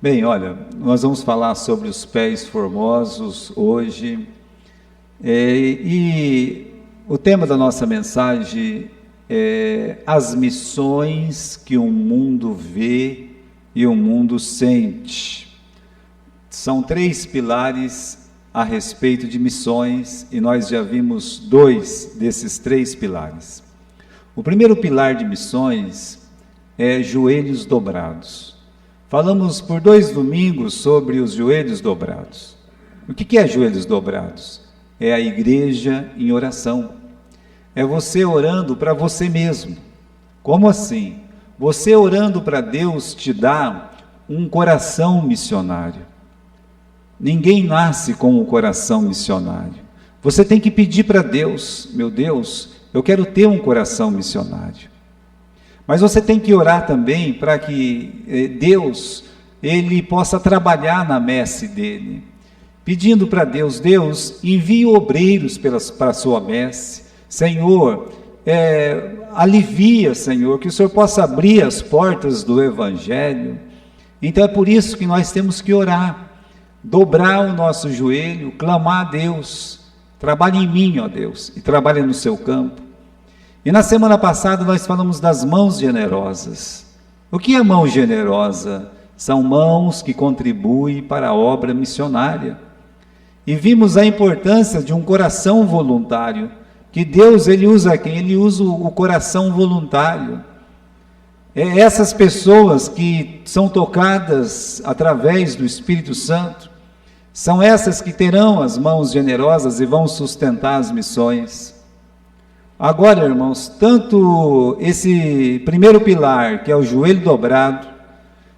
Bem, olha, nós vamos falar sobre os pés formosos hoje, e o tema da nossa mensagem é as missões que o mundo vê e o mundo sente. São 3 pilares a respeito de missões, e nós já vimos 2 desses 3 pilares. O primeiro pilar de missões é joelhos dobrados. Falamos por 2 domingos sobre os joelhos dobrados. O que é joelhos dobrados? É a igreja em oração. É você orando para você mesmo. Como assim? Você orando para Deus te dá um coração missionário. Ninguém nasce com um coração missionário. Você tem que pedir para Deus: meu Deus, eu quero ter um coração missionário. Mas você tem que orar também para que Deus, Ele possa trabalhar na messe dele, pedindo para Deus: Deus, envie obreiros para a sua messe, Senhor, alivia, Senhor, que o Senhor possa abrir as portas do Evangelho. Então é por isso que nós temos que orar, dobrar o nosso joelho, clamar a Deus: trabalhe em mim, ó Deus, e trabalhe no seu campo. E na semana passada nós falamos das mãos generosas. O que é mão generosa? São mãos que contribuem para a obra missionária. E vimos a importância de um coração voluntário, que Deus, Ele usa quem? Ele usa o coração voluntário. Essas pessoas que são tocadas através do Espírito Santo, são essas que terão as mãos generosas e vão sustentar as missões. Agora, irmãos, tanto esse primeiro pilar, que é o joelho dobrado,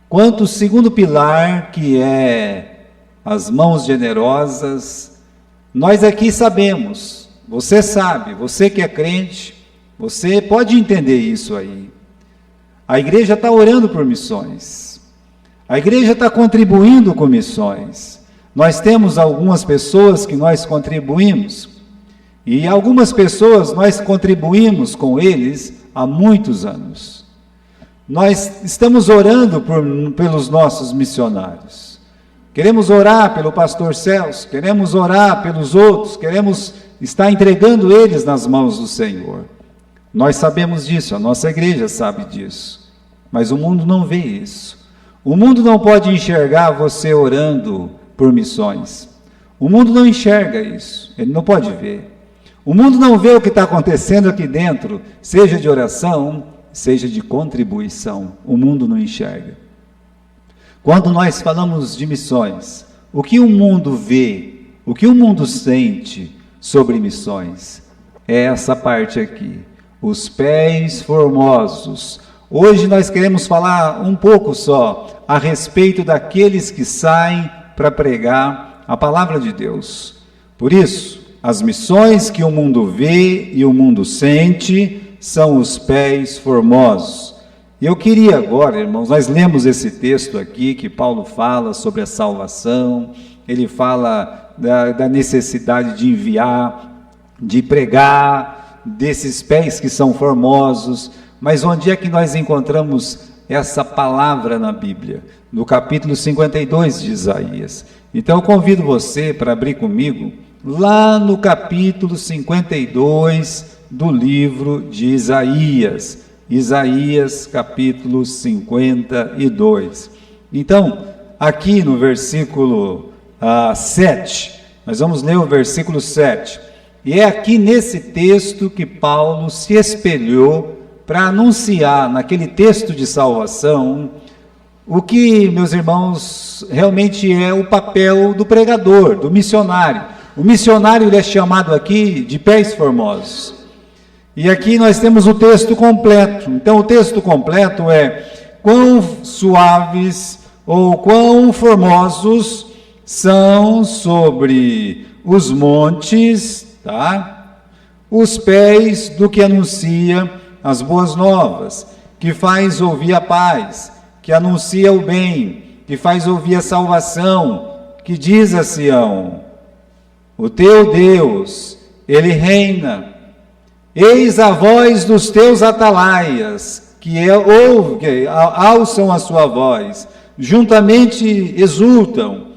quanto o segundo pilar, que é as mãos generosas, nós aqui sabemos, você sabe, você que é crente, você pode entender isso aí. A igreja está orando por missões, a igreja está contribuindo com missões. Nós temos algumas pessoas que nós contribuímos, e algumas pessoas nós contribuímos com eles há muitos anos. Nós estamos orando pelos nossos missionários. Queremos orar pelo pastor Celso, queremos orar pelos outros, queremos estar entregando eles nas mãos do Senhor. Nós sabemos disso, a nossa igreja sabe disso. Mas o mundo não vê isso. O mundo não pode enxergar você orando por missões. O mundo não enxerga isso, ele não pode ver. O mundo não vê o que está acontecendo aqui dentro, seja de oração, seja de contribuição. O mundo não enxerga. Quando nós falamos de missões, o que o mundo vê, o que o mundo sente sobre missões, é essa parte aqui, os pés formosos. Hoje nós queremos falar um pouco só a respeito daqueles que saem para pregar a palavra de Deus. Por isso, as missões que o mundo vê e o mundo sente são os pés formosos. E eu queria agora, irmãos, nós lemos esse texto aqui que Paulo fala sobre a salvação, ele fala da necessidade de enviar, de pregar, desses pés que são formosos. Mas onde é que nós encontramos essa palavra na Bíblia? No capítulo 52 de Isaías. Então eu convido você para abrir comigo lá no capítulo 52 do livro de Isaías. Isaías capítulo 52. Então, aqui no versículo 7, nós vamos ler o versículo 7. E é aqui nesse texto que Paulo se espelhou para anunciar, naquele texto de salvação, o que, meus irmãos, realmente é o papel do pregador, do missionário. O missionário ele é chamado aqui de pés formosos. E aqui nós temos o texto completo. Então o texto completo é: quão suaves ou quão formosos são sobre os montes, tá? Os pés do que anuncia as boas novas, que faz ouvir a paz, que anuncia o bem, que faz ouvir a salvação, que diz a Sião: o teu Deus, Ele reina. Eis a voz dos teus atalaias, que alçam a sua voz. juntamente exultam,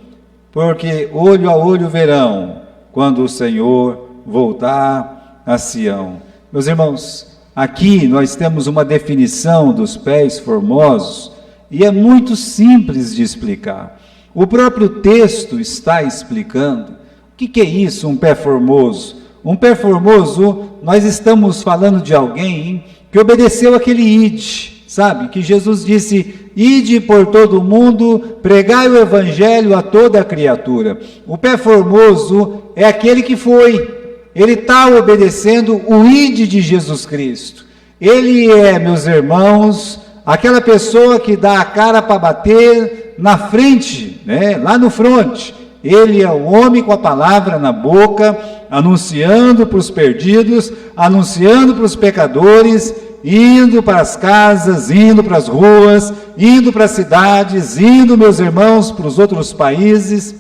porque olho a olho verão, quando o Senhor voltar a Sião. Meus irmãos, aqui nós temos uma definição dos pés formosos, e é muito simples de explicar. O próprio texto está explicando. O que é isso, um pé formoso? Um pé formoso, nós estamos falando de alguém que obedeceu aquele ide, sabe? Que Jesus disse: ide por todo o mundo, pregai o evangelho a toda a criatura. O pé formoso é aquele que foi, ele está obedecendo o ide de Jesus Cristo. Ele é, meus irmãos, aquela pessoa que dá a cara para bater na frente, né? Lá no fronte. Ele é o homem com a palavra na boca, anunciando para os perdidos, anunciando para os pecadores, indo para as casas, indo para as ruas, indo para as cidades, indo, meus irmãos, para os outros países,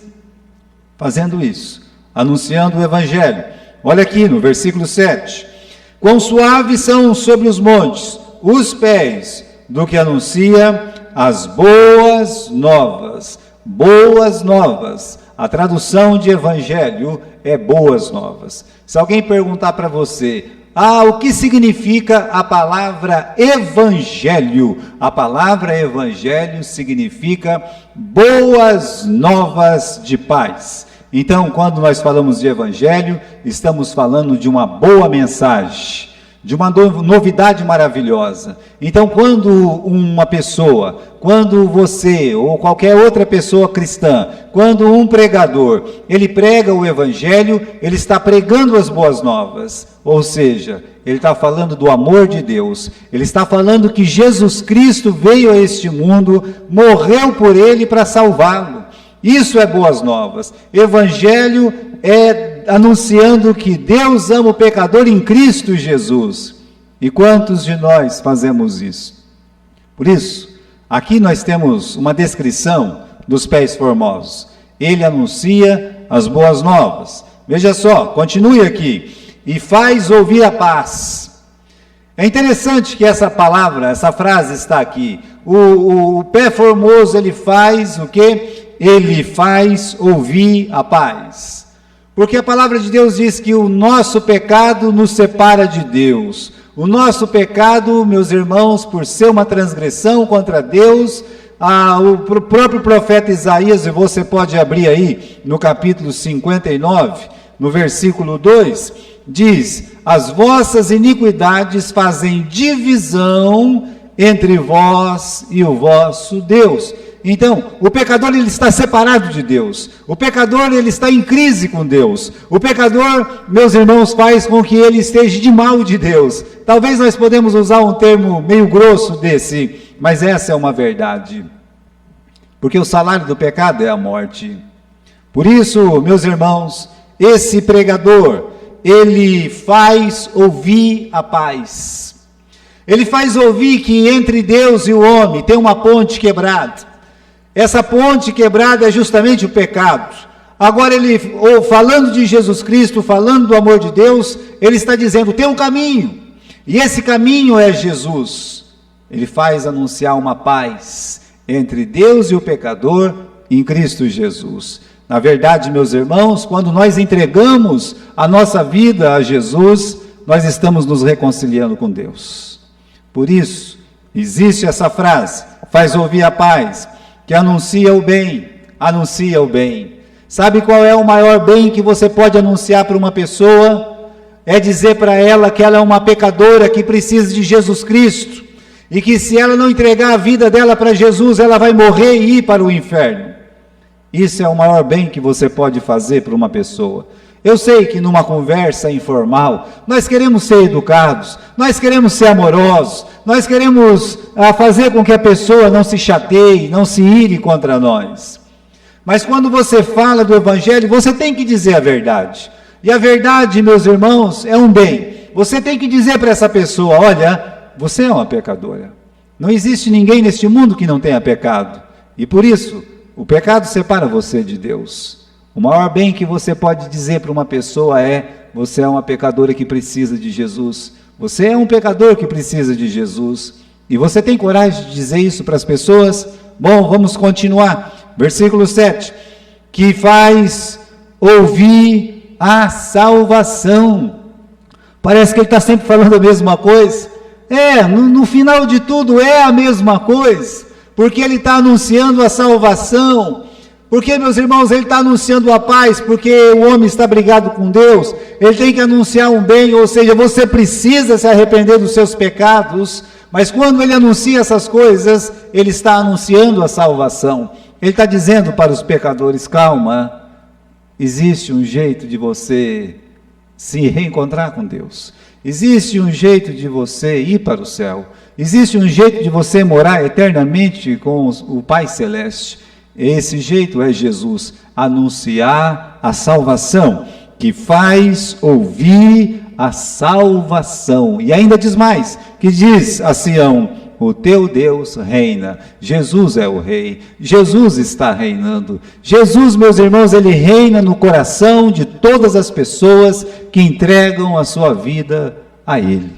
fazendo isso, anunciando o evangelho. Olha aqui no versículo 7. Quão suaves são sobre os montes os pés do que anuncia as boas novas. Boas novas. A tradução de evangelho é boas novas. Se alguém perguntar para você, o que significa a palavra evangelho? A palavra evangelho significa boas novas de paz. Então, quando nós falamos de evangelho, estamos falando de uma boa mensagem, de uma novidade maravilhosa. Então, quando uma pessoa, quando você ou qualquer outra pessoa cristã, quando um pregador, ele prega o evangelho, ele está pregando as boas novas, ou seja, ele está falando do amor de Deus, ele está falando que Jesus Cristo veio a este mundo, morreu por ele para salvá-lo. Isso é boas novas. Evangelho é anunciando que Deus ama o pecador em Cristo Jesus. E quantos de nós fazemos isso? Por isso, aqui nós temos uma descrição dos pés formosos. Ele anuncia as boas novas. Veja só, continue aqui. E faz ouvir a paz. É interessante que essa palavra, essa frase está aqui. O pé formoso, ele faz o quê? Ele faz ouvir a paz. Porque a palavra de Deus diz que o nosso pecado nos separa de Deus. O nosso pecado, meus irmãos, por ser uma transgressão contra Deus, o próprio profeta Isaías, e você pode abrir aí no capítulo 59, no versículo 2, diz: as vossas iniquidades fazem divisão entre vós e o vosso Deus. Então, o pecador, ele está separado de Deus. O pecador, ele está em crise com Deus. O pecador, meus irmãos, faz com que ele esteja de mal de Deus. Talvez nós podemos usar um termo meio grosso desse, mas essa é uma verdade. Porque o salário do pecado é a morte. Por isso, meus irmãos, esse pregador, ele faz ouvir a paz. Ele faz ouvir que entre Deus e o homem tem uma ponte quebrada. Essa ponte quebrada é justamente o pecado. Agora ele, falando de Jesus Cristo, falando do amor de Deus, ele está dizendo, tem um caminho, e esse caminho é Jesus. Ele faz anunciar uma paz entre Deus e o pecador em Cristo Jesus. Na verdade, meus irmãos, quando nós entregamos a nossa vida a Jesus, nós estamos nos reconciliando com Deus. Por isso, existe essa frase, faz ouvir a paz, que anuncia o bem, anuncia o bem. Sabe qual é o maior bem que você pode anunciar para uma pessoa? É dizer para ela que ela é uma pecadora que precisa de Jesus Cristo, e que se ela não entregar a vida dela para Jesus, ela vai morrer e ir para o inferno. Isso é o maior bem que você pode fazer para uma pessoa. Eu sei que numa conversa informal, nós queremos ser educados, nós queremos ser amorosos, nós queremos fazer com que a pessoa não se chateie, não se ire contra nós. Mas quando você fala do Evangelho, você tem que dizer a verdade. E a verdade, meus irmãos, é um bem. Você tem que dizer para essa pessoa, olha, você é uma pecadora. Não existe ninguém neste mundo que não tenha pecado. E por isso, o pecado separa você de Deus. O maior bem que você pode dizer para uma pessoa é, você é uma pecadora que precisa de Jesus. Você é um pecador que precisa de Jesus. E você tem coragem de dizer isso para as pessoas? Bom, vamos continuar. Versículo 7. Que faz ouvir a salvação. Parece que ele está sempre falando a mesma coisa. No final de tudo é a mesma coisa. Porque ele está anunciando a salvação. Porque, meus irmãos, ele está anunciando a paz, porque o homem está brigado com Deus, ele tem que anunciar um bem, ou seja, você precisa se arrepender dos seus pecados, mas quando ele anuncia essas coisas, ele está anunciando a salvação. Ele está dizendo para os pecadores: calma, existe um jeito de você se reencontrar com Deus, existe um jeito de você ir para o céu, existe um jeito de você morar eternamente com o Pai Celeste. Esse jeito é Jesus, anunciar a salvação, que faz ouvir a salvação. E ainda diz mais, que diz a Sião: o teu Deus reina. Jesus é o rei, Jesus está reinando. Jesus, meus irmãos, ele reina no coração de todas as pessoas que entregam a sua vida a ele.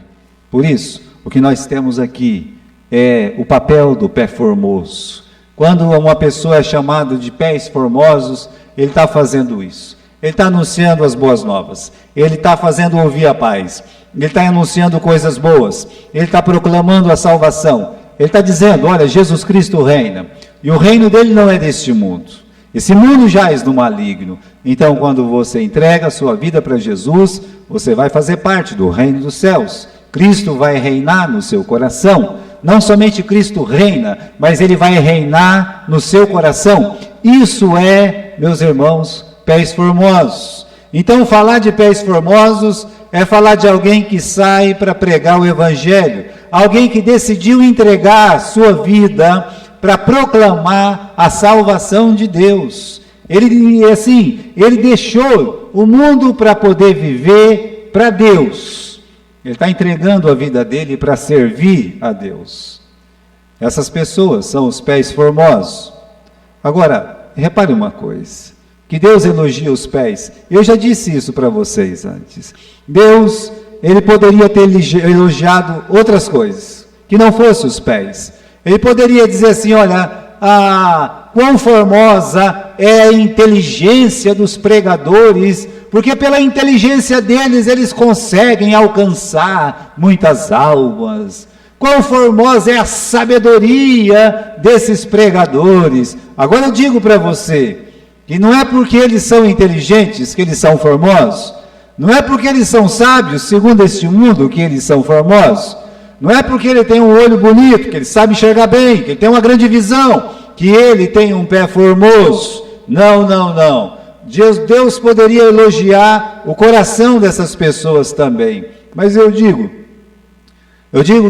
Por isso, o que nós temos aqui é o papel do pé formoso. Quando uma pessoa é chamada de pés formosos, ele está fazendo isso. Ele está anunciando as boas novas. Ele está fazendo ouvir a paz. Ele está anunciando coisas boas. Ele está proclamando a salvação. Ele está dizendo: olha, Jesus Cristo reina. E o reino dele não é deste mundo. Esse mundo jaz no maligno. Então, quando você entrega a sua vida para Jesus, você vai fazer parte do reino dos céus. Cristo vai reinar no seu coração. Não somente Cristo reina, mas ele vai reinar no seu coração. Isso é, meus irmãos, pés formosos. Então, falar de pés formosos é falar de alguém que sai para pregar o Evangelho, alguém que decidiu entregar a sua vida para proclamar a salvação de Deus. Ele deixou o mundo para poder viver para Deus. Ele está entregando a vida dele para servir a Deus. Essas pessoas são os pés formosos. Agora, repare uma coisa, que Deus elogia os pés. Eu já disse isso para vocês antes. Deus, ele poderia ter elogiado outras coisas, que não fossem os pés. Ele poderia dizer assim: olha, quão formosa é a inteligência dos pregadores, porque pela inteligência deles, eles conseguem alcançar muitas almas. Quão formosa é a sabedoria desses pregadores. Agora eu digo para você, que não é porque eles são inteligentes que eles são formosos, não é porque eles são sábios, segundo este mundo, que eles são formosos, não é porque ele tem um olho bonito, que ele sabe enxergar bem, que ele tem uma grande visão, que ele tem um pé formoso. Não. Deus poderia elogiar o coração dessas pessoas também. Mas eu digo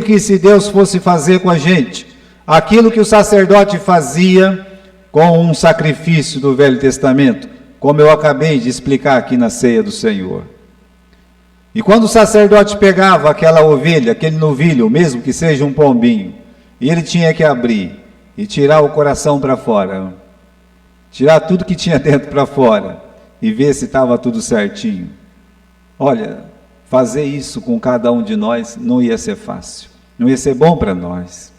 que se Deus fosse fazer com a gente aquilo que o sacerdote fazia com um sacrifício do Velho Testamento, como eu acabei de explicar aqui na ceia do Senhor. E quando o sacerdote pegava aquela ovelha, aquele novilho, mesmo que seja um pombinho, e ele tinha que abrir e tirar o coração para fora, tirar tudo que tinha dentro para fora e ver se estava tudo certinho. Olha, fazer isso com cada um de nós não ia ser fácil, não ia ser bom para nós.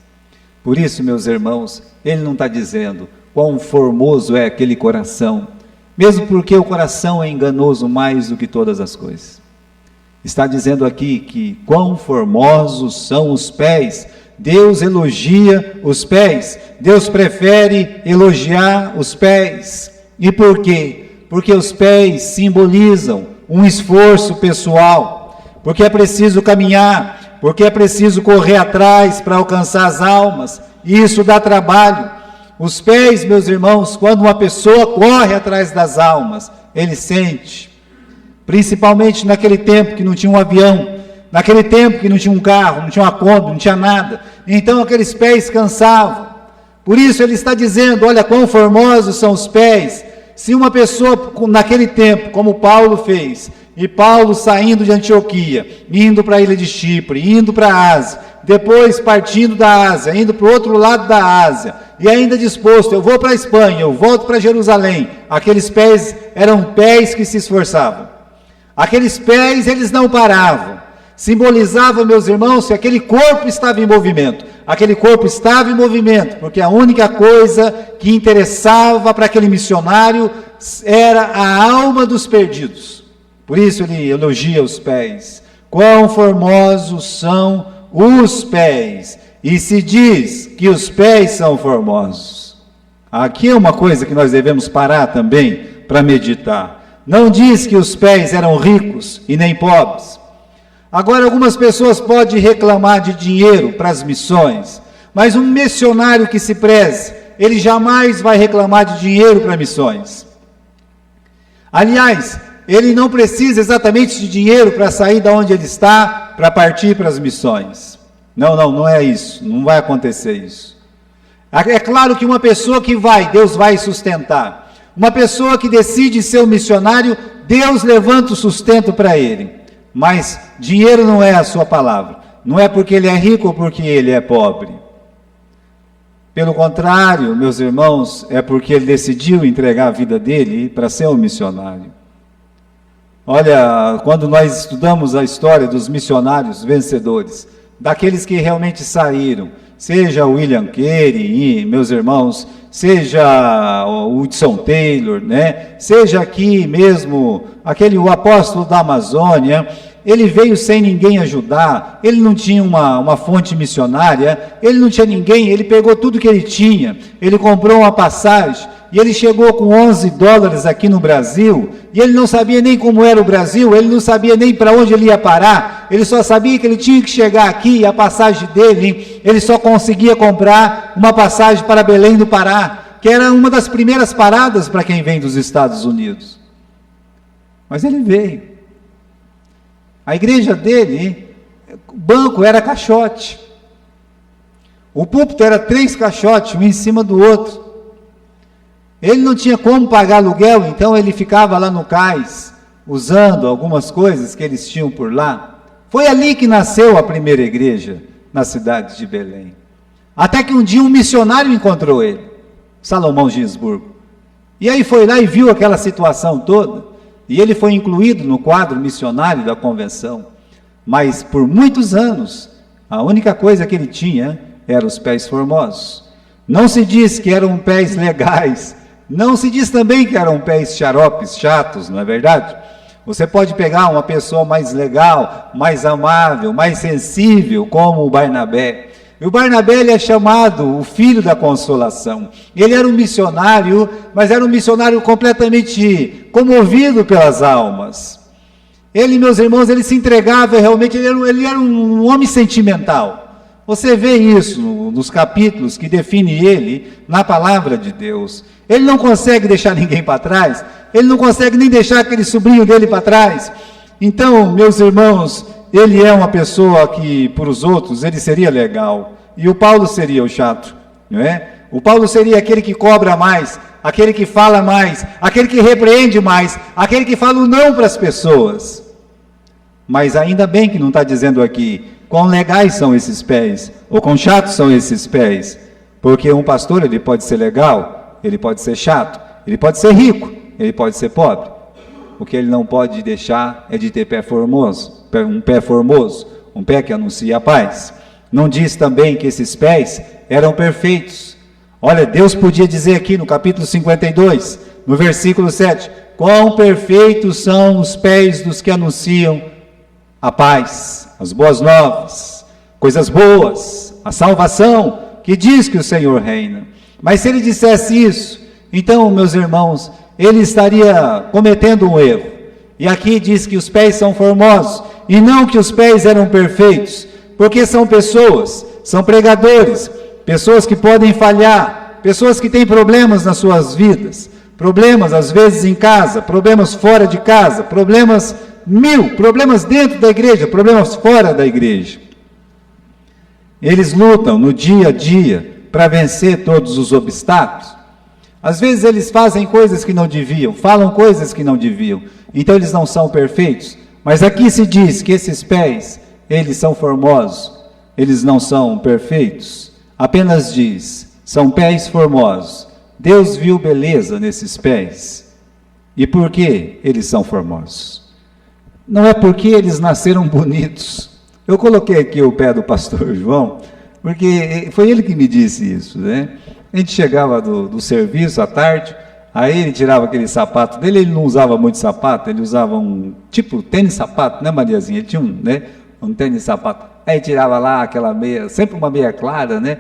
Por isso, meus irmãos, ele não está dizendo quão formoso é aquele coração, mesmo porque o coração é enganoso mais do que todas as coisas. Está dizendo aqui que quão formosos são os pés. Deus elogia os pés, Deus prefere elogiar os pés. E por quê? Porque os pés simbolizam um esforço pessoal, porque é preciso caminhar, porque é preciso correr atrás para alcançar as almas, e isso dá trabalho. Os pés, meus irmãos, quando uma pessoa corre atrás das almas, ele sente, principalmente naquele tempo que não tinha um avião, naquele tempo que não tinha um carro, não tinha uma Kombi, não tinha nada, então aqueles pés cansavam. Por isso ele está dizendo, olha quão formosos são os pés. Se uma pessoa naquele tempo, como Paulo fez, e Paulo saindo de Antioquia, indo para a ilha de Chipre, indo para a Ásia, depois partindo da Ásia, indo para o outro lado da Ásia, e ainda disposto, eu vou para a Espanha, eu volto para Jerusalém, aqueles pés eram pés que se esforçavam, aqueles pés eles não paravam. simbolizava, meus irmãos, que aquele corpo estava em movimento. Aquele corpo estava em movimento, porque a única coisa que interessava para aquele missionário era a alma dos perdidos. Por isso ele elogia os pés. Quão formosos são os pés! E se diz que os pés são formosos. Aqui é uma coisa que nós devemos parar também para meditar. Não diz que os pés eram ricos e nem pobres. Agora, algumas pessoas podem reclamar de dinheiro para as missões, mas um missionário que se preze, ele jamais vai reclamar de dinheiro para missões. Aliás, ele não precisa exatamente de dinheiro para sair da onde ele está, para partir para as missões. Não é isso, não vai acontecer isso. É claro que uma pessoa que vai, Deus vai sustentar. Uma pessoa que decide ser um missionário, Deus levanta o sustento para ele. Mas dinheiro não é a sua palavra. Não é porque ele é rico ou porque ele é pobre. Pelo contrário, meus irmãos, é porque ele decidiu entregar a vida dele para ser um missionário. Olha, quando nós estudamos a história dos missionários vencedores, daqueles que realmente saíram, seja o William Carey, meus irmãos, seja o Hudson Taylor, né? Seja aqui mesmo o apóstolo da Amazônia, ele veio sem ninguém ajudar, ele não tinha uma fonte missionária, ele não tinha ninguém, ele pegou tudo que ele tinha, ele comprou uma passagem, e ele chegou com $11 aqui no Brasil, e ele não sabia nem como era o Brasil, ele não sabia nem para onde ele ia parar, ele só sabia que ele tinha que chegar aqui, e a passagem dele, ele só conseguia comprar uma passagem para Belém do Pará, que era uma das primeiras paradas para quem vem dos Estados Unidos. Mas ele veio. A igreja dele, o banco era caixote. O púlpito era 3 caixotes, um em cima do outro. Ele não tinha como pagar aluguel, então ele ficava lá no cais, usando algumas coisas que eles tinham por lá. Foi ali que nasceu a primeira igreja, na cidade de Belém. Até que um dia um missionário encontrou ele, Salomão Gisburgo. E aí foi lá e viu aquela situação toda. E ele foi incluído no quadro missionário da convenção. Mas por muitos anos, a única coisa que ele tinha eram os pés formosos. Não se diz que eram pés legais. Não se diz também que eram pés xaropes, chatos, não é verdade? Você pode pegar uma pessoa mais legal, mais amável, mais sensível, como o Barnabé. E o Barnabé, ele é chamado o filho da consolação. Ele era um missionário, mas era um missionário completamente comovido pelas almas. Ele, meus irmãos, ele se entregava realmente, ele era um homem sentimental. Você vê isso nos capítulos que define ele na palavra de Deus. Ele não consegue deixar ninguém para trás, ele não consegue nem deixar aquele sobrinho dele para trás. Então, meus irmãos, ele é uma pessoa que, para os outros, ele seria legal. E o Paulo seria o chato, não é? O Paulo seria aquele que cobra mais, aquele que fala mais, aquele que repreende mais, aquele que fala o não para as pessoas. Mas ainda bem que não está dizendo aqui quão legais são esses pés, ou quão chatos são esses pés. Porque um pastor, ele pode ser legal, ele pode ser chato, ele pode ser rico, ele pode ser pobre. O que ele não pode deixar é de ter pé formoso, um pé que anuncia a paz. Não diz também que esses pés eram perfeitos. Olha, Deus podia dizer aqui no capítulo 52, no versículo 7, quão perfeitos são os pés dos que anunciam a paz, as boas novas, coisas boas, a salvação, que diz que o Senhor reina. Mas se ele dissesse isso, então, meus irmãos, ele estaria cometendo um erro. E aqui diz que os pés são formosos, e não que os pés eram perfeitos, porque são pessoas, são pregadores, pessoas que podem falhar, pessoas que têm problemas nas suas vidas, problemas às vezes em casa, problemas fora de casa, problemas dentro da igreja, problemas fora da igreja. Eles lutam no dia a dia para vencer todos os obstáculos. Às vezes eles fazem coisas que não deviam, falam coisas que não deviam, então eles não são perfeitos. Mas aqui se diz que esses pés, eles são formosos, eles não são perfeitos. Apenas diz, são pés formosos. Deus viu beleza nesses pés. E por que eles são formosos? não é porque eles nasceram bonitos. Eu coloquei aqui o pé do pastor João, porque foi ele que me disse isso, né? A gente chegava do serviço à tarde, aí ele tirava aquele sapato dele, ele não usava muito sapato, ele usava um tipo tênis-sapato, né, Mariazinha? Ele tinha um tênis-sapato. Aí tirava lá aquela meia, sempre uma meia clara, né?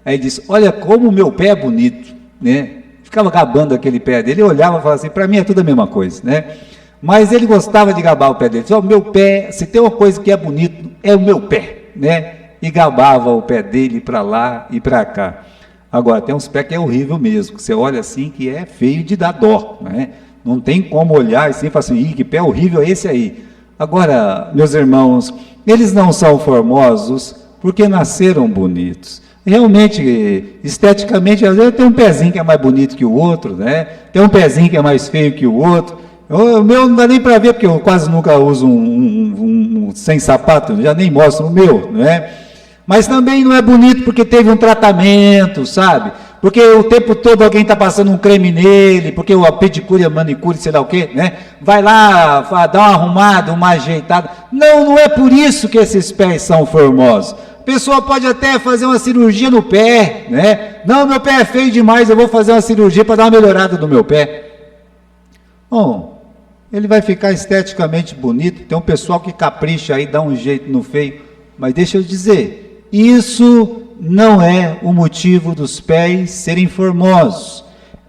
Aí ele disse, olha como o meu pé é bonito, né? Ficava gabando aquele pé dele, eu olhava e falava assim, para mim é tudo a mesma coisa, né? Mas ele gostava de gabar o pé dele, disse, o meu pé, se tem uma coisa que é bonito, é o meu pé, né? E gabava o pé dele para lá e para cá. Agora, tem uns pés que é horrível mesmo, que você olha assim, que é feio de dar dó, né? Não tem como olhar assim e falar assim, que pé horrível é esse aí. Agora, meus irmãos, eles não são formosos porque nasceram bonitos. Realmente, esteticamente, às vezes tem um pezinho que é mais bonito que o outro, né? Tem um pezinho que é mais feio que o outro. O meu não dá nem para ver, porque eu quase nunca uso um sem sapato, já nem mostro o meu, né? Mas também não é bonito porque teve um tratamento, sabe? Porque o tempo todo alguém está passando um creme nele, porque o pedicure, a manicure, sei lá o quê, né? Vai lá, dá uma arrumada, uma ajeitada. Não, não é por isso que esses pés são formosos. A pessoa pode até fazer uma cirurgia no pé, né? Não, meu pé é feio demais, eu vou fazer uma cirurgia para dar uma melhorada no meu pé. Bom, ele vai ficar esteticamente bonito, tem um pessoal que capricha aí, dá um jeito no feio, mas deixa eu dizer, isso não é o motivo dos pés serem formosos.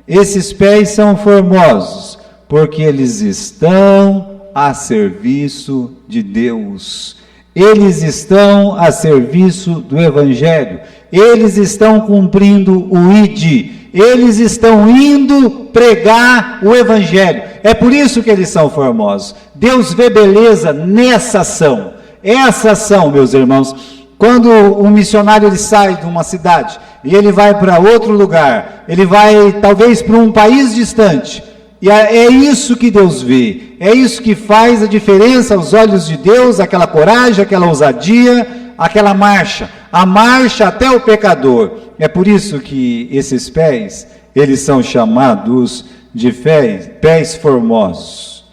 Esses pés são formosos porque eles estão a serviço de Deus. Eles estão a serviço do Evangelho. Eles estão cumprindo o ID. Eles estão indo pregar o Evangelho. É por isso que eles são formosos. Deus vê beleza nessa ação. Essa ação, meus irmãos, quando um missionário ele sai de uma cidade e ele vai para outro lugar, ele vai talvez para um país distante, e é isso que Deus vê, é isso que faz a diferença aos olhos de Deus, aquela coragem, aquela ousadia, aquela marcha, a marcha até o pecador. É por isso que esses pés, eles são chamados de pés formosos.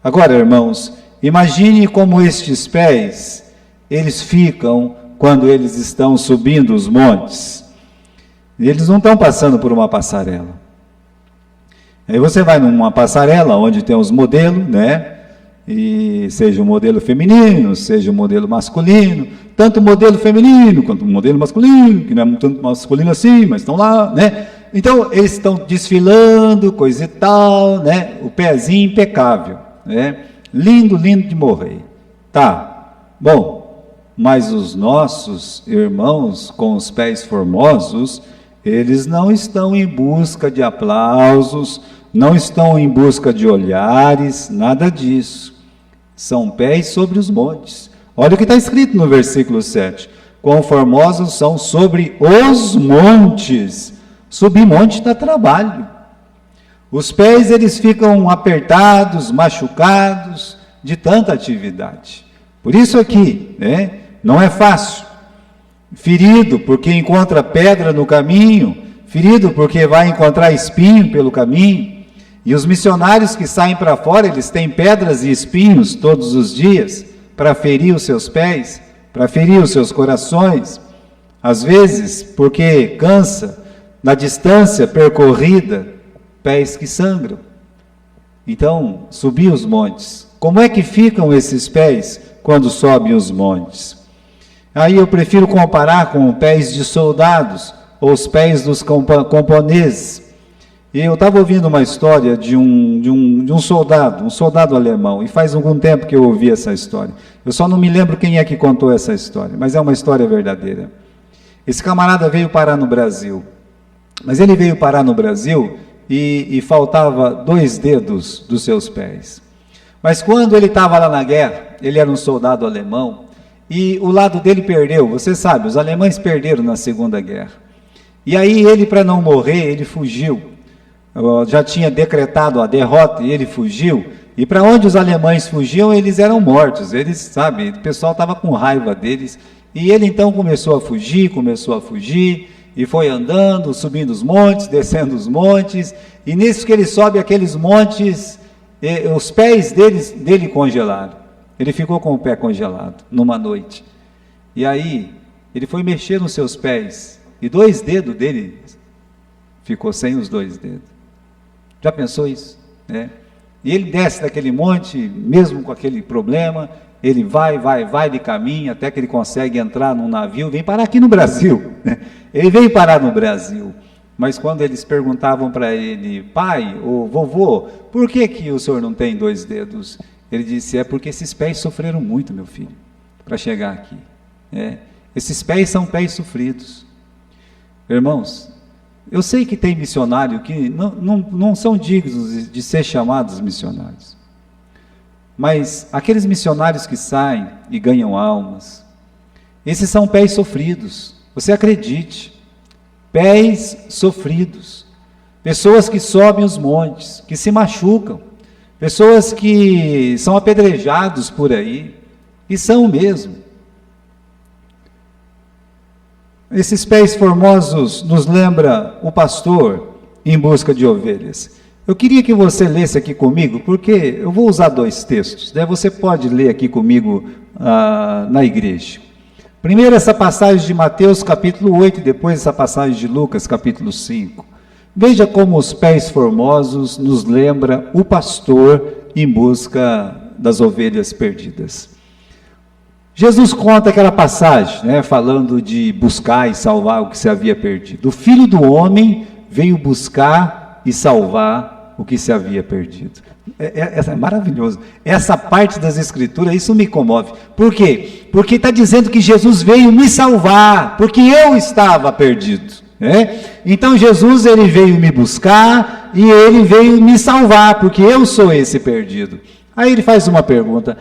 Agora, irmãos, imagine como estes pés, eles ficam quando eles estão subindo os montes. Eles não estão passando por uma passarela. Aí você vai numa passarela onde tem os modelos, né? E seja um modelo feminino, seja um modelo masculino, tanto o modelo feminino quanto o modelo masculino, que não é tanto masculino assim, mas estão lá, né? Então, eles estão desfilando, coisa e tal, né? O pezinho impecável, né? Lindo, lindo de morrer. Tá, bom. Mas os nossos irmãos com os pés formosos, eles não estão em busca de aplausos, não estão em busca de olhares, nada disso. São pés sobre os montes. Olha o que está escrito no versículo 7. Quão formosos são sobre os montes. Subir monte dá trabalho. Os pés, eles ficam apertados, machucados, de tanta atividade. Por isso aqui, né? Não é fácil. Ferido porque encontra pedra no caminho, ferido porque vai encontrar espinho pelo caminho. E os missionários que saem para fora, eles têm pedras e espinhos todos os dias para ferir os seus pés, para ferir os seus corações. Às vezes, porque cansa, na distância percorrida, pés que sangram. Então, subir os montes. Como é que ficam esses pés quando sobem os montes? Aí eu prefiro comparar com pés de soldados, ou os pés dos camponeses. E eu estava ouvindo uma história de um soldado alemão, e faz algum tempo que eu ouvi essa história. Eu só não me lembro quem é que contou essa história, mas é uma história verdadeira. Esse camarada veio parar no Brasil, mas ele veio parar no Brasil e faltava 2 dedos dos seus pés. Mas quando ele estava lá na guerra, ele era um soldado alemão, e o lado dele perdeu. Você sabe, os alemães perderam na Segunda Guerra. E aí ele, para não morrer, ele fugiu. Já tinha decretado a derrota e ele fugiu. E para onde os alemães fugiam, eles eram mortos. Eles, sabe, o pessoal estava com raiva deles. E ele então começou a fugir, e foi andando, subindo os montes, descendo os montes. E nisso que ele sobe aqueles montes, os pés dele congelaram. Ele ficou com o pé congelado numa noite. E aí, ele foi mexer nos seus pés, e 2 dedos dele ficou sem os 2 dedos. Já pensou isso? E ele desce daquele monte, mesmo com aquele problema, ele vai de caminho, até que ele consegue entrar num navio, vem parar aqui no Brasil. Ele veio parar no Brasil. Mas quando eles perguntavam para ele, pai ou vovô, por que o senhor não tem 2 dedos? Ele disse, é porque esses pés sofreram muito, meu filho, para chegar aqui. Esses pés são pés sofridos. Irmãos, eu sei que tem missionário que não são dignos de ser chamados missionários. Mas aqueles missionários que saem e ganham almas, esses são pés sofridos. Você acredite. Pés sofridos, pessoas que sobem os montes, que se machucam, pessoas que são apedrejados por aí, e são mesmo. Esses pés formosos nos lembra o pastor em busca de ovelhas. Eu queria que você lesse aqui comigo, porque eu vou usar 2 textos, daí você pode ler aqui comigo na igreja. Primeiro essa passagem de Mateus capítulo 8, e depois essa passagem de Lucas capítulo 5. Veja como os pés formosos nos lembra o pastor em busca das ovelhas perdidas. Jesus conta aquela passagem, falando de buscar e salvar o que se havia perdido. O Filho do Homem veio buscar e salvar o que se havia perdido. É maravilhoso. Essa parte das Escrituras, isso me comove. Por quê? Porque está dizendo que Jesus veio me salvar, porque eu estava perdido. Então Jesus, ele veio me buscar e ele veio me salvar, porque eu sou esse perdido. Aí ele faz uma pergunta,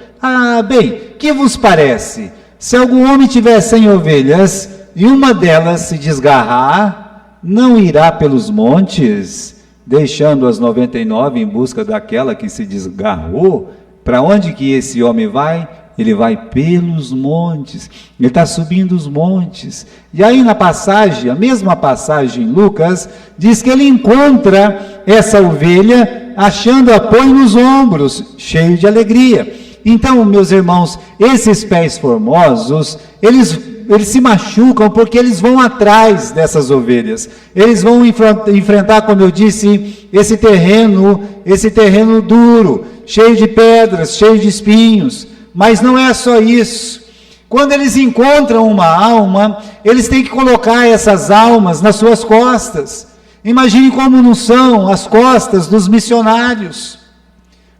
bem, que vos parece? Se algum homem tiver 100 ovelhas e uma delas se desgarrar, não irá pelos montes, deixando as 99 em busca daquela que se desgarrou? Para onde que esse homem vai? Ele vai pelos montes, ele está subindo os montes. E aí na passagem, a mesma passagem em Lucas, diz que ele encontra essa ovelha achando apoio nos ombros, cheio de alegria. Então, meus irmãos, esses pés formosos, eles se machucam porque eles vão atrás dessas ovelhas. Eles vão enfrentar, como eu disse, esse terreno duro, cheio de pedras, cheio de espinhos. Mas não é só isso. Quando eles encontram uma alma, eles têm que colocar essas almas nas suas costas. Imagine como não são as costas dos missionários,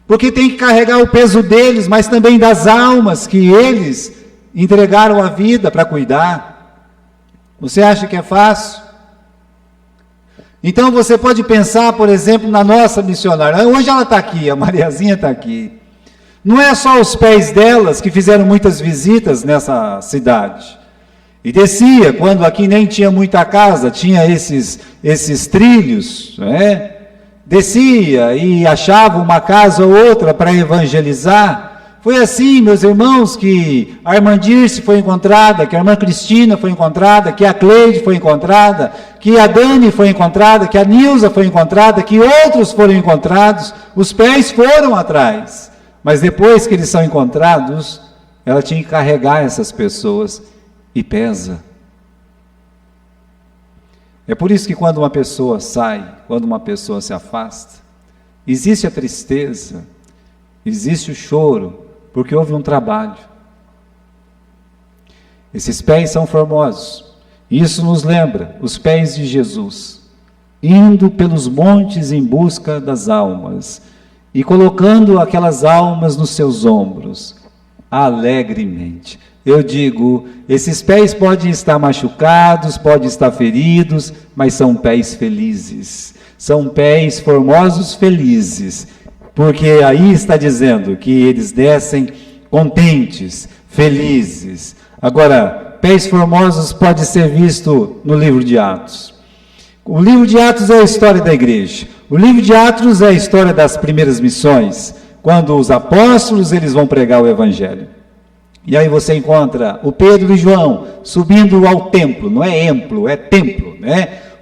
porque tem que carregar o peso deles, mas também das almas que eles entregaram a vida para cuidar. Você acha que é fácil? Então você pode pensar, por exemplo, na nossa missionária. Hoje ela está aqui, a Mariazinha está aqui. Não é só os pés delas que fizeram muitas visitas nessa cidade. E descia, quando aqui nem tinha muita casa, tinha esses trilhos, descia e achava uma casa ou outra para evangelizar. Foi assim, meus irmãos, que a irmã Dirce foi encontrada, que a irmã Cristina foi encontrada, que a Cleide foi encontrada, que a Dani foi encontrada, que a Nilza foi encontrada, que outros foram encontrados. Os pés foram atrás. Mas depois que eles são encontrados, ela tinha que carregar essas pessoas, e pesa. É por isso que quando uma pessoa sai, quando uma pessoa se afasta, existe a tristeza, existe o choro, porque houve um trabalho. Esses pés são formosos, isso nos lembra os pés de Jesus, indo pelos montes em busca das almas, e colocando aquelas almas nos seus ombros, alegremente. Eu digo, esses pés podem estar machucados, podem estar feridos, mas são pés felizes, são pés formosos felizes, porque aí está dizendo que eles descem contentes, felizes. Agora, pés formosos pode ser visto no livro de Atos. O livro de Atos é a história da igreja. O livro de Atos é a história das primeiras missões, quando os apóstolos eles vão pregar o evangelho. E aí você encontra o Pedro e João subindo ao templo, não é templo, é templo,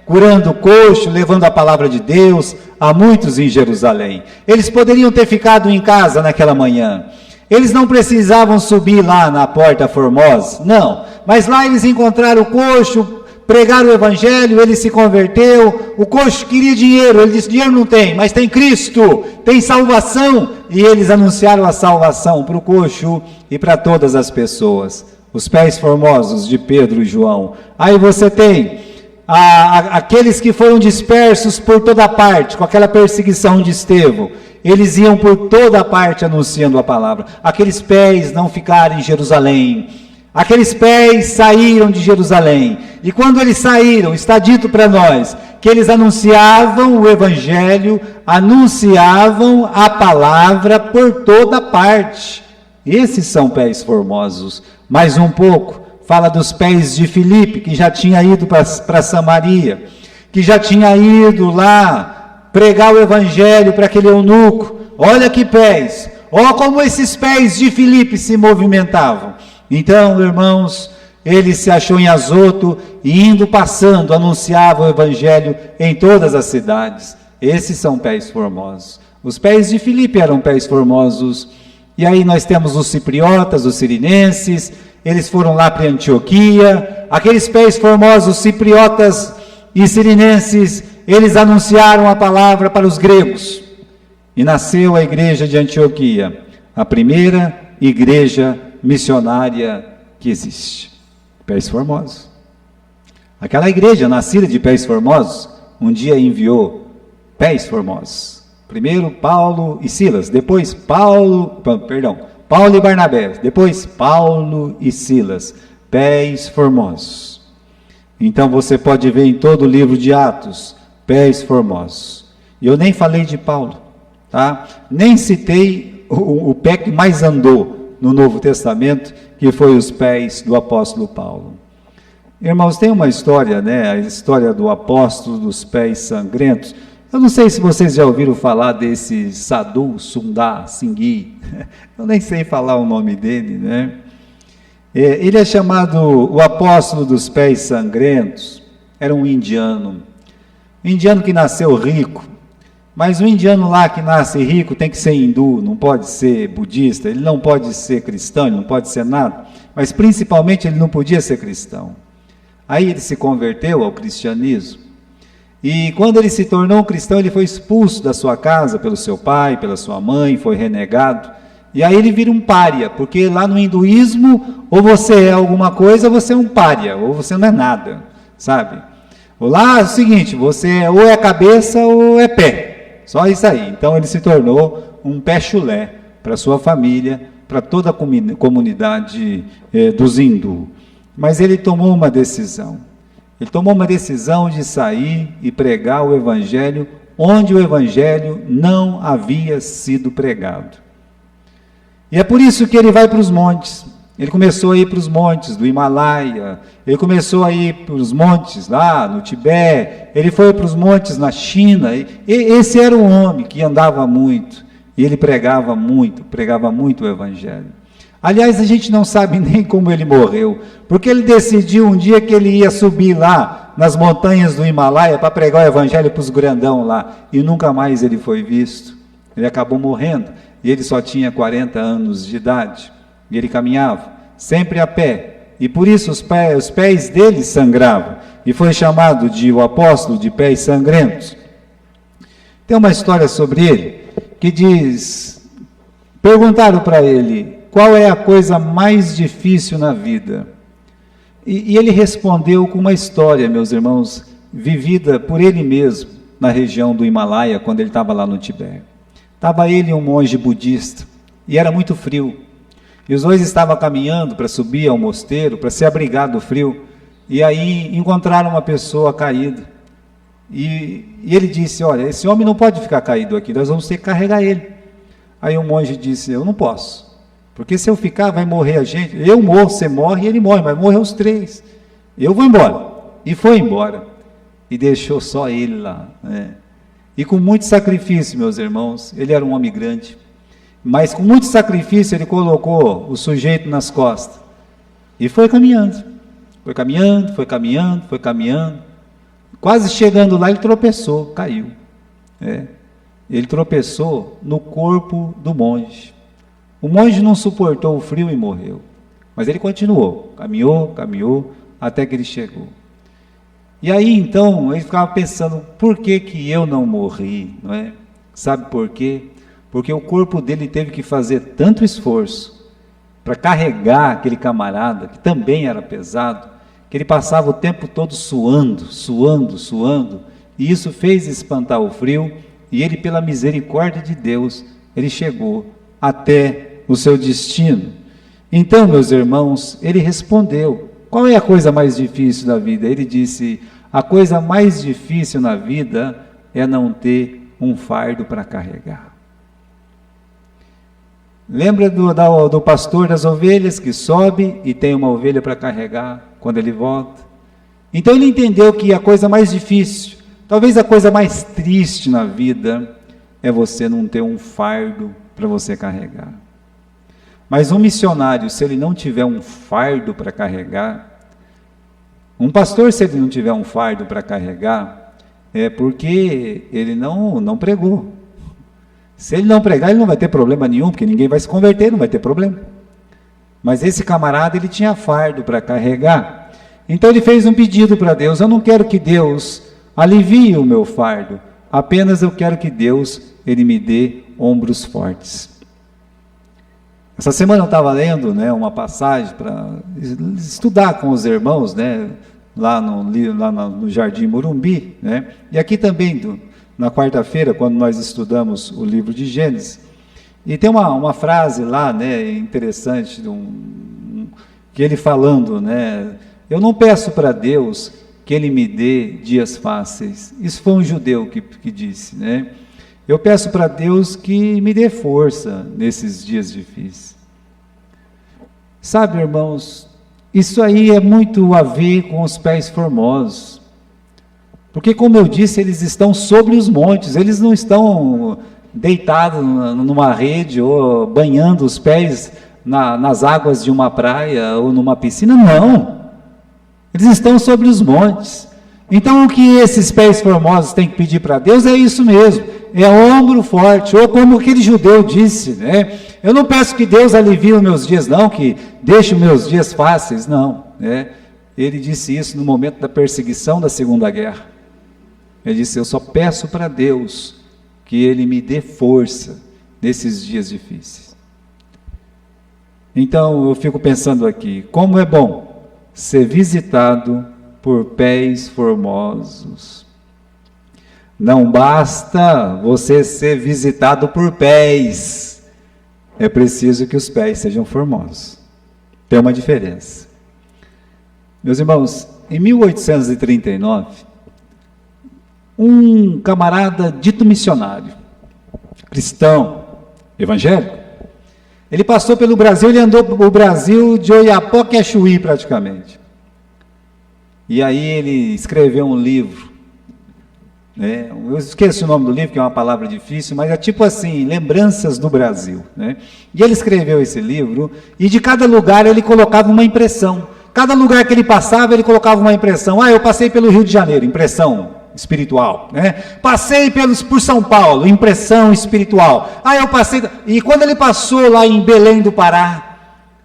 curando o coxo, levando a palavra de Deus a muitos em Jerusalém. Eles poderiam ter ficado em casa naquela manhã. Eles não precisavam subir lá na Porta Formosa, não. Mas lá eles encontraram o coxo, pregaram o evangelho, ele se converteu. O coxo queria dinheiro, ele disse: dinheiro não tem, mas tem Cristo, tem salvação. E eles anunciaram a salvação para o coxo e para todas as pessoas. Os pés formosos de Pedro e João. Aí você tem aqueles que foram dispersos por toda parte, com aquela perseguição de Estevão. Eles iam por toda parte anunciando a palavra. Aqueles pés não ficaram em Jerusalém. Aqueles pés saíram de Jerusalém. E quando eles saíram, está dito para nós que eles anunciavam o evangelho, anunciavam a palavra por toda parte. Esses são pés formosos. Mais um pouco, fala dos pés de Filipe, que já tinha ido para Samaria, que já tinha ido lá pregar o evangelho para aquele eunuco. Olha que pés, olha como esses pés de Filipe se movimentavam. Então, irmãos, ele se achou em Azoto e indo passando, anunciava o evangelho em todas as cidades. Esses são pés formosos. Os pés de Filipe eram pés formosos. E aí nós temos os cipriotas, os sirinenses, eles foram lá para Antioquia. Aqueles pés formosos, cipriotas e sirinenses, eles anunciaram a palavra para os gregos. E nasceu a igreja de Antioquia, a primeira igreja missionária que existe. Pés formosos. Aquela igreja nascida de pés formosos, um dia enviou pés formosos. Primeiro Paulo e Silas, depois Paulo e Barnabé, depois Paulo e Silas, pés formosos. Então você pode ver em todo o livro de Atos, pés formosos. E eu nem falei de Paulo, tá? Nem citei o pé que mais andou no Novo Testamento, que foi os pés do apóstolo Paulo. Irmãos, tem uma história, né? A história do apóstolo dos pés sangrentos. Eu não sei se vocês já ouviram falar desse Sadhu Sundar Singhi. Eu nem sei falar o nome dele, né? Ele é chamado o apóstolo dos pés sangrentos. Era um indiano que nasceu rico. Mas o indiano lá que nasce rico tem que ser hindu, não pode ser budista, ele não pode ser cristão, ele não pode ser nada. Mas principalmente ele não podia ser cristão. Aí ele se converteu ao cristianismo. E quando ele se tornou um cristão, ele foi expulso da sua casa pelo seu pai, pela sua mãe, foi renegado. E aí ele vira um pária, porque lá no hinduísmo, ou você é alguma coisa, ou você é um pária, ou você não é nada, sabe? Lá é o seguinte, você ou é cabeça ou é pé, só isso aí. Então ele se tornou um pé chulé para sua família, para toda a comunidade dos hindus. Mas ele tomou uma decisão. Ele tomou uma decisão de sair e pregar o evangelho onde o evangelho não havia sido pregado. E é por isso que ele vai para os montes. Ele começou a ir para os montes do Himalaia, ele começou a ir para os montes lá no Tibete, ele foi para os montes na China. Esse era um homem que andava muito, e ele pregava muito o evangelho. Aliás, a gente não sabe nem como ele morreu, porque ele decidiu um dia que ele ia subir lá nas montanhas do Himalaia para pregar o evangelho para os grandão lá, e nunca mais ele foi visto. Ele acabou morrendo, e ele só tinha 40 anos de idade, e ele caminhava, sempre a pé, e por isso os pés dele sangravam, e foi chamado de o apóstolo de pés sangrentos. Tem uma história sobre ele, que diz, perguntaram para ele, qual é a coisa mais difícil na vida? E ele respondeu com uma história, meus irmãos, vivida por ele mesmo, na região do Himalaia, quando ele estava lá no Tibete. Estava ele e um monge budista, e era muito frio. E os dois estavam caminhando para subir ao mosteiro, para se abrigar do frio, e aí encontraram uma pessoa caída. E ele disse, olha, esse homem não pode ficar caído aqui, nós vamos ter que carregar ele. Aí o monge disse, eu não posso. Porque se eu ficar, vai morrer a gente. Eu morro, você morre e ele morre, vai morrer os três. Eu vou embora. E foi embora. E deixou só ele lá. Né? E com muito sacrifício, meus irmãos, ele era um homem grande. Mas com muito sacrifício, ele colocou o sujeito nas costas. E foi caminhando. Foi caminhando, foi caminhando, foi caminhando. Quase chegando lá, ele tropeçou, caiu. Ele tropeçou no corpo do monge. O monge não suportou o frio e morreu. Mas ele continuou, caminhou, até que ele chegou. E aí então ele ficava pensando, por que que eu não morri, não é? Sabe por quê? Porque o corpo dele teve que fazer tanto esforço para carregar aquele camarada, que também era pesado, que ele passava o tempo todo suando, e isso fez espantar o frio, e ele, pela misericórdia de Deus, ele chegou até o seu destino. Então, meus irmãos, ele respondeu, qual é a coisa mais difícil da vida? Ele disse, a coisa mais difícil na vida é não ter um fardo para carregar. Lembra do pastor das ovelhas que sobe e tem uma ovelha para carregar quando ele volta? Então ele entendeu que a coisa mais difícil, talvez a coisa mais triste na vida, é você não ter um fardo para você carregar. Mas um missionário, se ele não tiver um fardo para carregar, um pastor, se ele não tiver um fardo para carregar, é porque ele não pregou. Se ele não pregar, ele não vai ter problema nenhum, porque ninguém vai se converter, não vai ter problema. Mas esse camarada, ele tinha fardo para carregar. Então ele fez um pedido para Deus, eu não quero que Deus alivie o meu fardo, apenas eu quero que Deus, ele me dê ombros fortes. Essa semana eu estava lendo, né, uma passagem para estudar com os irmãos, né, lá no Jardim Morumbi, né, e aqui também na quarta-feira, quando nós estudamos o livro de Gênesis, e tem uma frase lá, né, interessante, que ele falando, né, eu não peço para Deus que Ele me dê dias fáceis. Isso foi um judeu que disse, né? Eu peço para Deus que me dê força nesses dias difíceis. Sabe, irmãos, isso aí é muito a ver com os pés formosos. Porque, como eu disse, eles estão sobre os montes, eles não estão deitados numa rede ou banhando os pés nas águas de uma praia ou numa piscina, não. Eles estão sobre os montes. Então, o que esses pés formosos têm que pedir para Deus é isso mesmo, é ombro forte, ou como aquele judeu disse, né? Eu não peço que Deus alivie os meus dias, não, que deixe os meus dias fáceis, não, né? Ele disse isso no momento da perseguição da Segunda Guerra. Ele disse, eu só peço para Deus que Ele me dê força nesses dias difíceis. Então, eu fico pensando aqui, como é bom ser visitado por pés formosos. Não basta você ser visitado por pés, é preciso que os pés sejam formosos. Tem uma diferença. Meus irmãos, em 1839, um camarada dito missionário, cristão, evangélico, ele passou pelo Brasil, ele andou o Brasil de Oiapoque a Chuí praticamente. E aí ele escreveu um livro, né? Eu esqueço o nome do livro, que é uma palavra difícil, mas é tipo assim, Lembranças do Brasil, né? E ele escreveu esse livro, e de cada lugar ele colocava uma impressão. Cada lugar que ele passava, ele colocava uma impressão. Eu passei pelo Rio de Janeiro, impressão espiritual, né? Passei por São Paulo, impressão espiritual. Eu passei, e quando ele passou lá em Belém do Pará,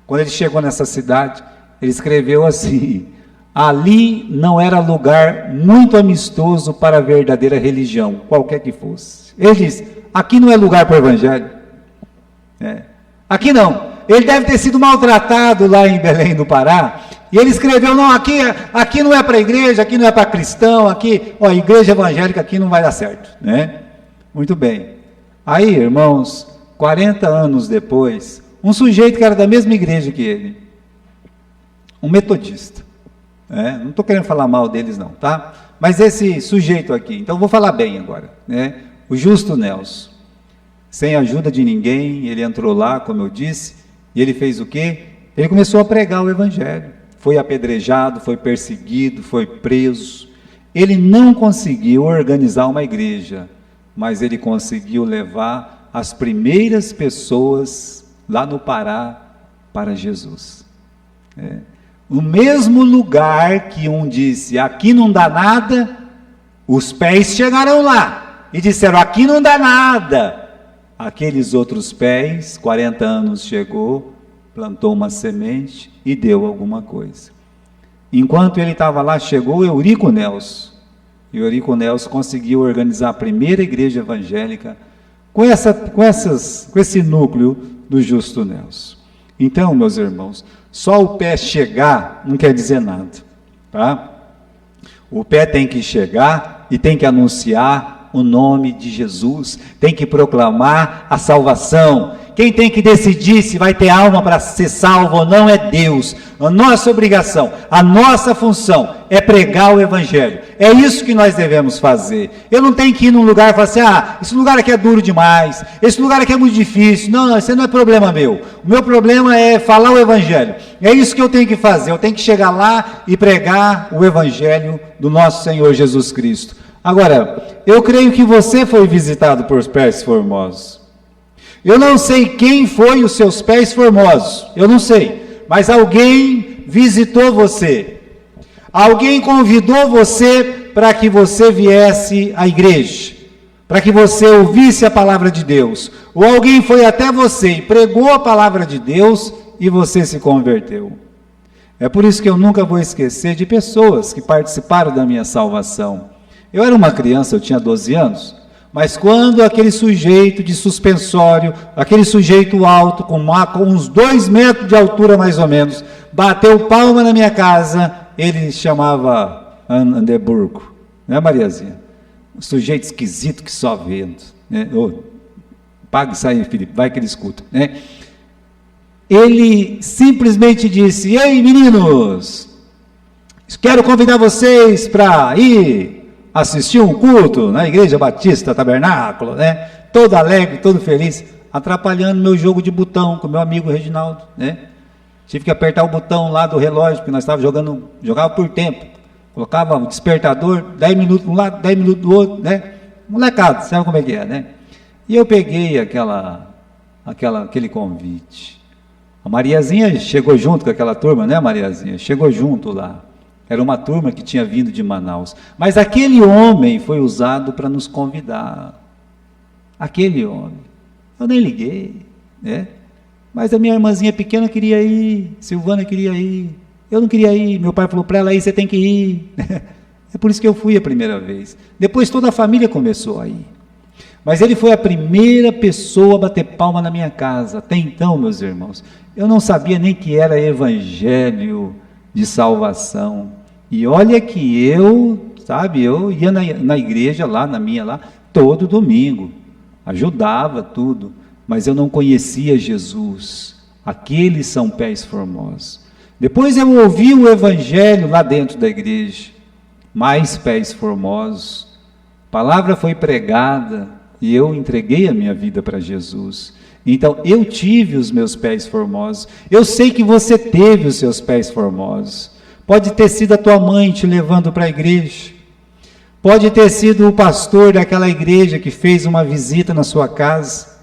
quando ele chegou nessa cidade, ele escreveu assim, ali não era lugar muito amistoso para a verdadeira religião, qualquer que fosse. Ele disse, aqui não é lugar para o evangelho, aqui não. Ele deve ter sido maltratado lá em Belém do Pará, e ele escreveu, não, aqui não é para igreja, aqui não é para cristão, aqui, igreja evangélica aqui não vai dar certo, né? Muito bem. Aí, irmãos, 40 anos depois, um sujeito que era da mesma igreja que ele, um metodista, não estou querendo falar mal deles não, tá? Mas esse sujeito aqui, então vou falar bem agora, né? O Justo Nelson, sem ajuda de ninguém, ele entrou lá, como eu disse, e ele fez o quê? Ele começou a pregar o evangelho. Foi apedrejado, foi perseguido, foi preso. Ele não conseguiu organizar uma igreja, mas ele conseguiu levar as primeiras pessoas lá no Pará para Jesus. No mesmo lugar que um disse, aqui não dá nada, os pés chegaram lá e disseram, aqui não dá nada. aqueles outros pés, 40 anos chegou, plantou uma semente e deu alguma coisa. Enquanto ele estava lá, chegou Eurico Nelson. E Eurico Nelson conseguiu organizar a primeira igreja evangélica com esse núcleo do Justo Nelson. Então, meus irmãos, só o pé chegar não quer dizer nada, tá? O pé tem que chegar e tem que anunciar o nome de Jesus, tem que proclamar a salvação. Quem tem que decidir se vai ter alma para ser salvo ou não é Deus. A nossa obrigação, a nossa função é pregar o Evangelho. É isso que nós devemos fazer. Eu não tenho que ir num lugar e falar assim, esse lugar aqui é duro demais, esse lugar aqui é muito difícil. Não, esse não é problema meu. O meu problema é falar o Evangelho. É isso que eu tenho que fazer. Eu tenho que chegar lá e pregar o Evangelho do nosso Senhor Jesus Cristo. Agora, eu creio que você foi visitado por pés formosos. Eu não sei quem foi os seus pés formosos, eu não sei, mas alguém visitou você, alguém convidou você para que você viesse à igreja, para que você ouvisse a palavra de Deus, ou alguém foi até você e pregou a palavra de Deus e você se converteu. É por isso que eu nunca vou esquecer de pessoas que participaram da minha salvação. Eu era uma criança, eu tinha 12 anos, mas quando aquele sujeito de suspensório, aquele sujeito alto, com uns 2 metros de altura mais ou menos, bateu palma na minha casa, ele chamava Andeburgo, né, Mariazinha? Um sujeito esquisito que só vendo, né? Paga isso aí, Felipe, vai que ele escuta, né? Ele simplesmente disse: ei, meninos, quero convidar vocês para ir assistir um culto na Igreja Batista Tabernáculo, né? Todo alegre, todo feliz, atrapalhando meu jogo de botão com meu amigo Reginaldo, né? Tive que apertar o botão lá do relógio, porque nós estávamos jogava por tempo. Colocava o despertador, 10 minutos de um lado, 10 minutos do outro, né? Molecado, sabe como é que é, né? E eu peguei aquele convite. A Mariazinha chegou junto com aquela turma, né, Mariazinha? Chegou junto lá. Era uma turma que tinha vindo de Manaus. Mas aquele homem foi usado para nos convidar. Aquele homem. Eu nem liguei, né? Mas a minha irmãzinha pequena queria ir, Silvana queria ir. Eu não queria ir. Meu pai falou para ela: aí você tem que ir. É por isso que eu fui a primeira vez. Depois toda a família começou a ir. Mas ele foi a primeira pessoa a bater palma na minha casa. Até então, meus irmãos, eu não sabia nem que era evangelho de salvação. E olha que eu ia na igreja lá, na minha lá, todo domingo, ajudava tudo, mas eu não conhecia Jesus. Aqueles são pés formosos. Depois eu ouvi o evangelho lá dentro da igreja, mais pés formosos. A palavra foi pregada e eu entreguei a minha vida para Jesus. Então, eu tive os meus pés formosos. Eu sei que você teve os seus pés formosos. Pode ter sido a tua mãe te levando para a igreja. Pode ter sido o pastor daquela igreja que fez uma visita na sua casa.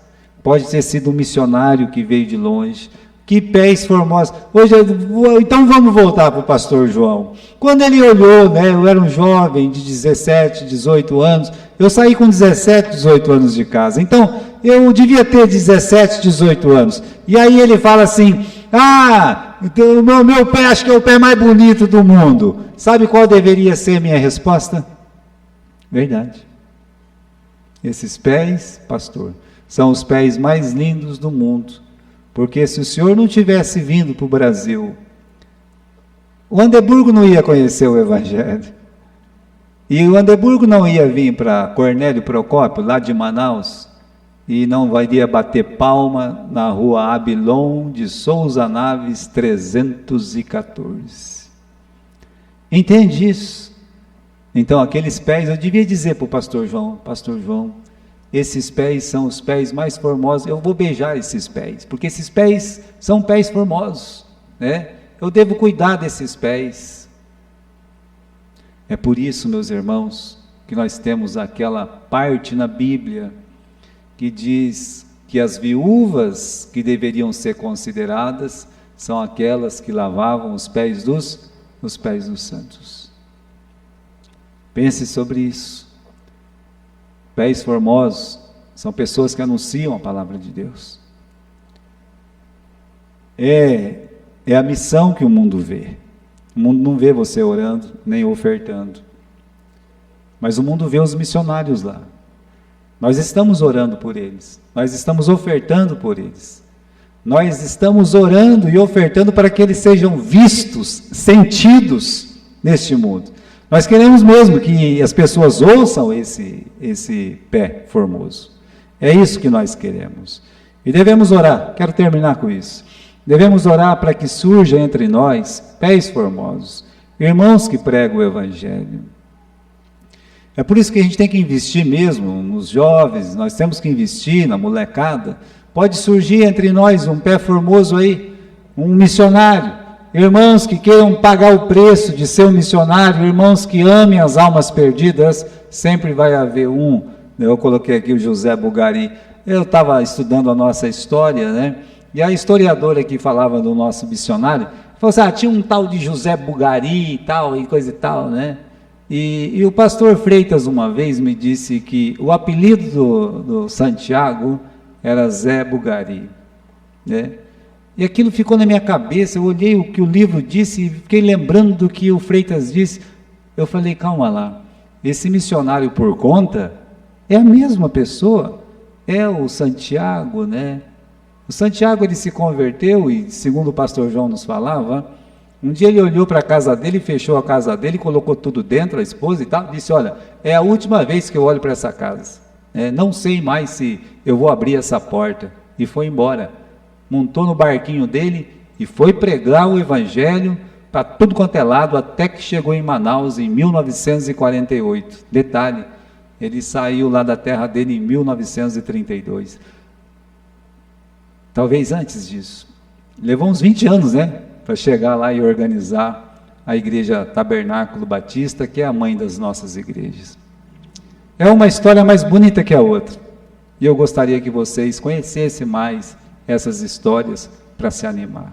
Pode ter sido um missionário que veio de longe. Que pés formosos. Então vamos voltar para o pastor João. Quando ele olhou, né, eu era um jovem de 17, 18 anos. Eu saí com 17, 18 anos de casa. Então, eu devia ter 17, 18 anos. E aí ele fala assim: então, o meu pé acho que é o pé mais bonito do mundo. Sabe qual deveria ser a minha resposta? Verdade. Esses pés, pastor, são os pés mais lindos do mundo. Porque se o senhor não tivesse vindo para o Brasil, o Andeburgo não ia conhecer o Evangelho. E o Andeburgo não ia vir para Cornélio Procópio, lá de Manaus, e não iria bater palma na rua Abilon de Souza Naves 314. Entende isso? Então, aqueles pés, eu devia dizer para o pastor João, esses pés são os pés mais formosos, eu vou beijar esses pés, porque esses pés são pés formosos, né? Eu devo cuidar desses pés. É por isso, meus irmãos, que nós temos aquela parte na Bíblia que diz que as viúvas que deveriam ser consideradas são aquelas que lavavam os pés dos santos. Pense sobre isso. Pés formosos São pessoas que anunciam a palavra de Deus. É a missão que o mundo vê. O mundo não vê você orando, nem ofertando. Mas o mundo vê os missionários lá. Nós estamos orando por eles. Nós estamos ofertando por eles. Nós estamos orando e ofertando para que eles sejam vistos, sentidos neste mundo. Nós queremos mesmo que as pessoas ouçam esse pé formoso. É isso que nós queremos. E devemos orar, quero terminar com isso. Devemos orar para que surja entre nós pés formosos, irmãos que pregam o Evangelho. É por isso que a gente tem que investir mesmo nos jovens, nós temos que investir na molecada. Pode surgir entre nós um pé formoso aí, um missionário, irmãos que queiram pagar o preço de ser um missionário, irmãos que amem as almas perdidas. Sempre vai haver um. Eu coloquei aqui o José Bugari. Eu estava estudando a nossa história, né? E a historiadora que falava do nosso missionário, falou assim, tinha um tal de José Bugari e tal, e coisa e tal, né? E o pastor Freitas uma vez me disse que o apelido do Santiago era Zé Bugari, né? E aquilo ficou na minha cabeça, eu olhei o que o livro disse e fiquei lembrando do que o Freitas disse. Eu falei, calma lá, esse missionário por conta é a mesma pessoa, é o Santiago, né? O Santiago, ele se converteu e, segundo o pastor João nos falava, um dia ele olhou para a casa dele, fechou a casa dele, colocou tudo dentro, a esposa e tal, disse, olha, é a última vez que eu olho para essa casa, não sei mais se eu vou abrir essa porta, e foi embora, montou no barquinho dele e foi pregar o Evangelho para tudo quanto é lado, até que chegou em Manaus em 1948, detalhe, ele saiu lá da terra dele em 1932, talvez antes disso, levou uns 20 anos, para chegar lá e organizar a igreja Tabernáculo Batista, que é a mãe das nossas igrejas. É uma história mais bonita que a outra, e eu gostaria que vocês conhecessem mais essas histórias para se animar.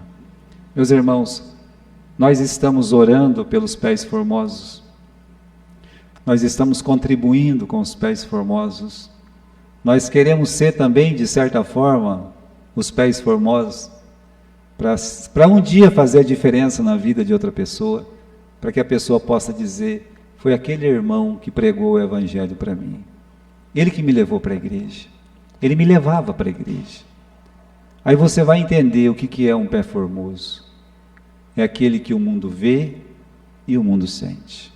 Meus irmãos, nós estamos orando pelos pés formosos, nós estamos contribuindo com os pés formosos, nós queremos ser também, de certa forma, os pés formosos, para um dia fazer a diferença na vida de outra pessoa, para que a pessoa possa dizer, foi aquele irmão que pregou o Evangelho para mim, ele que me levou para a igreja, ele me levava para a igreja. Aí você vai entender o que é um pé formoso, é aquele que o mundo vê e o mundo sente.